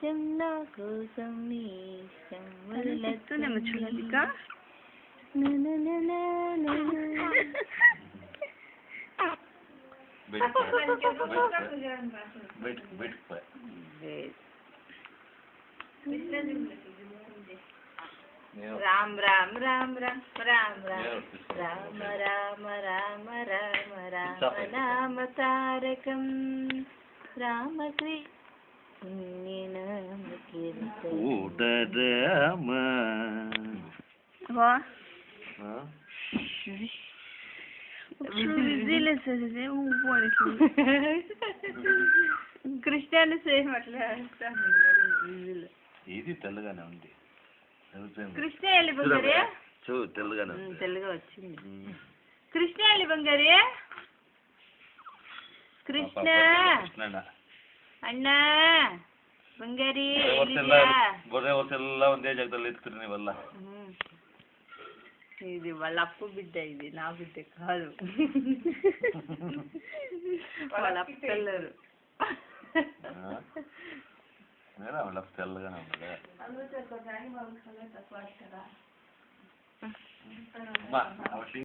ఇష్టం నా కోసం నీ ఇష్టం వల్లతోనేమో చూడాలిక రామ రామ రామ రామ రామ రామ రామ రామ రామ రామ నామ తారకం రామశ్రీ క్రిస్టియన్ సేమ్ అట్లా ఇది తెల్లగానే ఉంది కృష్ణ ఎల్లి బంగారి తెల్లగా వచ్చింది కృష్ణ ఎల్లి బంగారి కృష్ణ ಅಣ್ಣ ಬಂಗಾರಿ ಒಂದೇ ಜಾಗದಲ್ಲಿ ಎತ್ತೀರಿ ನೀವೆಲ್ಲ ఇది వాళ్ళ అప్పు బిడ్డ ఇది నా బిడ్డ కాదు వాళ్ళ అప్పు పిల్లలు వాళ్ళ తెల్లగానే ఉంటుంది